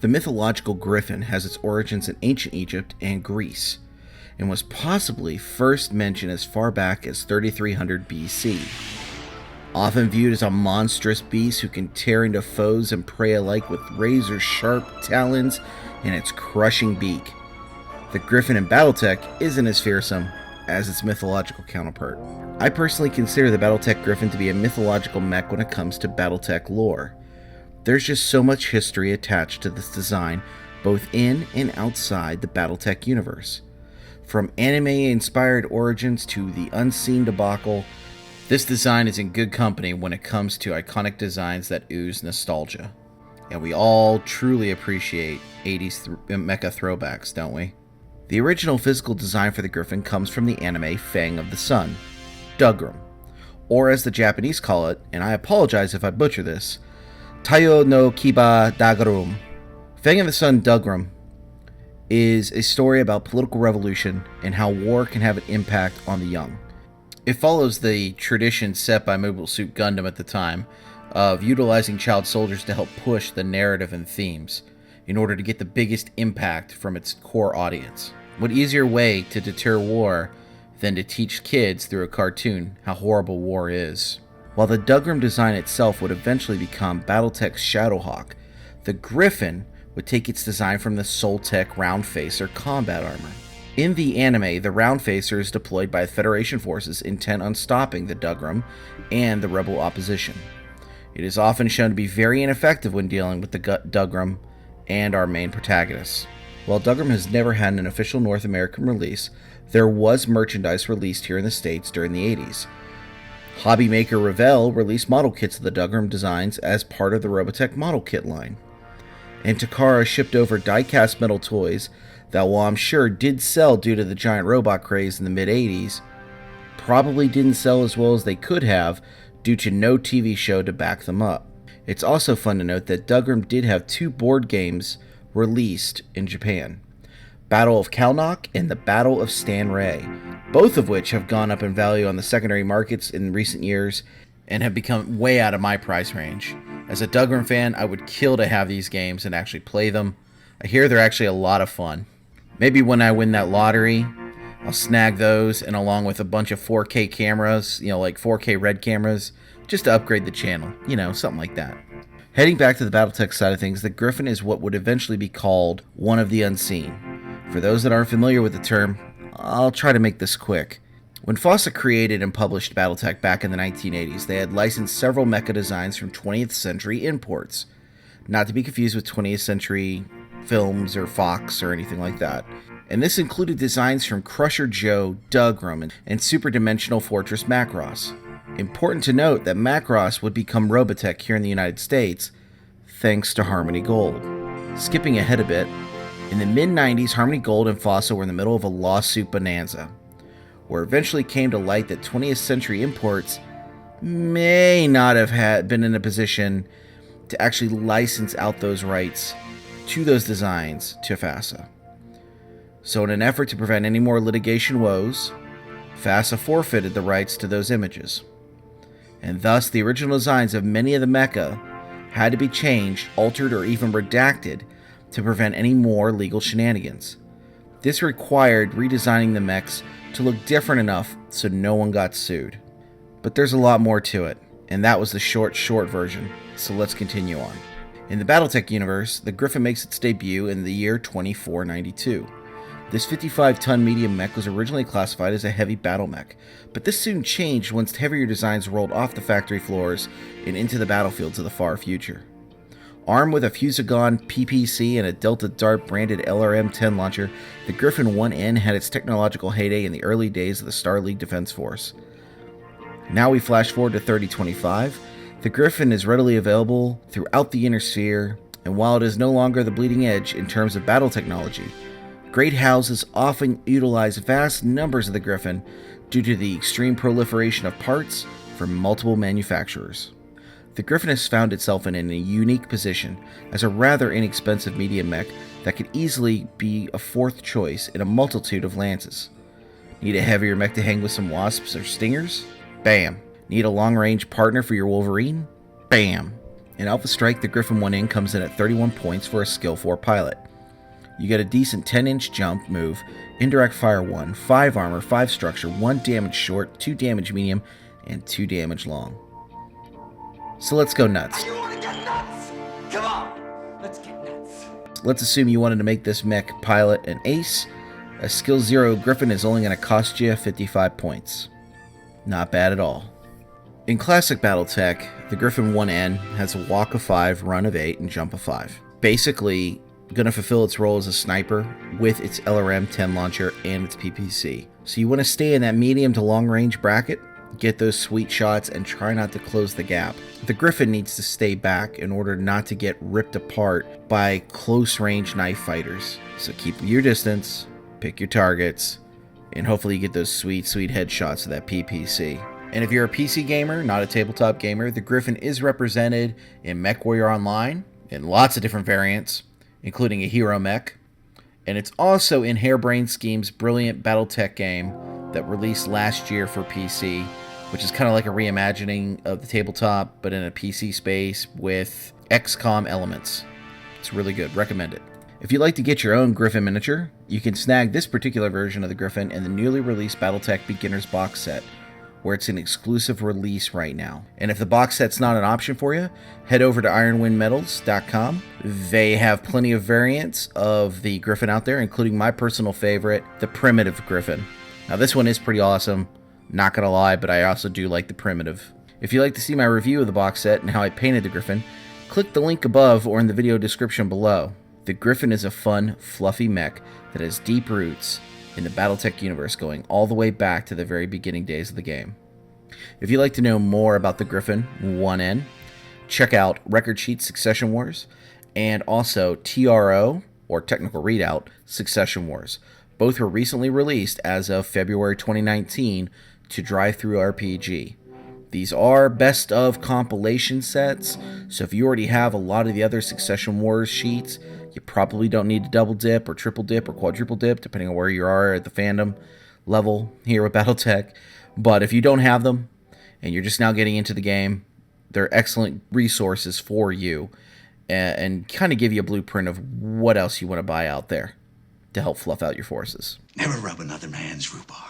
The mythological Griffin has its origins in ancient Egypt and Greece, and was possibly first mentioned as far back as 3300 BC. Often viewed as a monstrous beast who can tear into foes and prey alike with razor-sharp talons and its crushing beak, the Griffin in BattleTech isn't as fearsome as its mythological counterpart. I personally consider the BattleTech Griffin to be a mythological mech when it comes to BattleTech lore. There's just so much history attached to this design, both in and outside the BattleTech universe. From anime-inspired origins to the unseen debacle, this design is in good company when it comes to iconic designs that ooze nostalgia. And we all truly appreciate 80s mecha throwbacks, don't we? The original physical design for the Griffin comes from the anime Fang of the Sun, Dougram, or as the Japanese call it, and I apologize if I butcher this, Taiyo no Kiba Dagarum. Fang of the Sun Dougram is a story about political revolution and how war can have an impact on the young. It follows the tradition set by Mobile Suit Gundam at the time of utilizing child soldiers to help push the narrative and themes in order to get the biggest impact from its core audience. What easier way to deter war than to teach kids through a cartoon how horrible war is? While the Dougram design itself would eventually become BattleTech's Shadowhawk, the Griffin would take its design from the Soltech Round Facer combat armor. In the anime, the Round Facer is deployed by Federation forces intent on stopping the Dougram and the rebel opposition. It is often shown to be very ineffective when dealing with the Dougram and our main protagonists. While Dougram has never had an official North American release, there was merchandise released here in the States during the 80s. Hobby maker Revell released model kits of the Dougram designs as part of the Robotech model kit line. And Takara shipped over die-cast metal toys that, while I'm sure did sell due to the giant robot craze in the mid-80s, probably didn't sell as well as they could have due to no TV show to back them up. It's also fun to note that Dougram did have 2 board games released in Japan, Battle of Kalnock and the Battle of Stan Ray, both of which have gone up in value on the secondary markets in recent years and have become way out of my price range. As a Dougram fan, I would kill to have these games and actually play them. I hear they're actually a lot of fun. Maybe when I win that lottery, I'll snag those, and along with a bunch of 4K cameras, like 4K red cameras, just to upgrade the channel, something like that. Heading back to the BattleTech side of things, the Griffin is what would eventually be called one of the unseen. For those that aren't familiar with the term, I'll try to make this quick. When FOSSA created and published BattleTech back in the 1980s, they had licensed several mecha designs from 20th century imports. Not to be confused with 20th century films or Fox or anything like that. And this included designs from Crusher Joe, Dougram, and Super Dimensional Fortress Macross. Important to note that Macross would become Robotech here in the United States thanks to Harmony Gold. Skipping ahead a bit, in the mid-90s, Harmony Gold and FOSSA were in the middle of a lawsuit bonanza, where eventually came to light that 20th century imports may not have been in a position to actually license out those rights to those designs to FASA. So in an effort to prevent any more litigation woes, FASA forfeited the rights to those images. And thus the original designs of many of the mecha had to be changed, altered, or even redacted to prevent any more legal shenanigans. This required redesigning the mechs to look different enough so no one got sued. But there's a lot more to it, and that was the short version, so let's continue on. In the BattleTech universe, the Griffin makes its debut in the year 2492. This 55-ton medium mech was originally classified as a heavy battle mech, but this soon changed once heavier designs rolled off the factory floors and into the battlefields of the far future. Armed with a Fusagon PPC and a Delta Dart branded LRM-10 launcher, the Griffin 1N had its technological heyday in the early days of the Star League Defense Force. Now we flash forward to 3025. The Griffin is readily available throughout the Inner Sphere, and while it is no longer the bleeding edge in terms of battle technology, great houses often utilize vast numbers of the Griffin due to the extreme proliferation of parts from multiple manufacturers. The Griffin has found itself in a unique position as a rather inexpensive medium mech that could easily be a fourth choice in a multitude of lances. Need a heavier mech to hang with some wasps or stingers? Bam! Need a long-range partner for your Wolverine? Bam! In Alpha Strike, the Griffin 1N comes in at 31 points for a Skill 4 pilot. You get a decent 10-inch jump move, indirect fire 1, 5 armor, 5 structure, 1 damage short, 2 damage medium, and 2 damage long. So let's go nuts. You want to get nuts? Come on, let's get nuts. Let's assume you wanted to make this mech pilot an ace. A skill 0 Griffin is only going to cost you 55 points. Not bad at all. In classic BattleTech, the Griffin 1N has a walk of 5, run of 8, and jump of 5. Basically, going to fulfill its role as a sniper with its LRM-10 launcher and its PPC. So you want to stay in that medium to long range bracket, get those sweet shots, and try not to close the gap. The Griffin needs to stay back in order not to get ripped apart by close range knife fighters. So keep your distance, pick your targets, and hopefully you get those sweet headshots of that PPC. And if you're a PC gamer, not a tabletop gamer, the Griffin is represented in MechWarrior Online in lots of different variants, including a hero mech. And it's also in Harebrained Scheme's brilliant BattleTech game that released last year for PC, which is kind of like a reimagining of the tabletop, but in a PC space with XCOM elements. It's really good. Recommend it. If you'd like to get your own Griffin miniature, you can snag this particular version of the Griffin in the newly released BattleTech Beginner's Box Set, where it's an exclusive release right now. And if the box set's not an option for you, head over to ironwindmetals.com. They have plenty of variants of the Griffin out there, including my personal favorite, the Primitive Griffin. Now this one is pretty awesome, not gonna lie, but I also do like the Primitive. If you'd like to see my review of the box set and how I painted the Griffin, click the link above or in the video description below. The Griffin is a fun, fluffy mech that has deep roots in the BattleTech universe going all the way back to the very beginning days of the game. If you'd like to know more about the Griffin 1N, check out Record Sheet Succession Wars and also TRO, or Technical Readout, Succession Wars. Both were recently released as of February 2019 to Drive-Thru RPG. These are best of compilation sets, so if you already have a lot of the other Succession Wars sheets, you probably don't need to double dip or triple dip or quadruple dip, depending on where you are at the fandom level here with BattleTech. But if you don't have them and you're just now getting into the game, they're excellent resources for you and kind of give you a blueprint of what else you want to buy out there to help fluff out your forces. Never rub another man's rhubarb.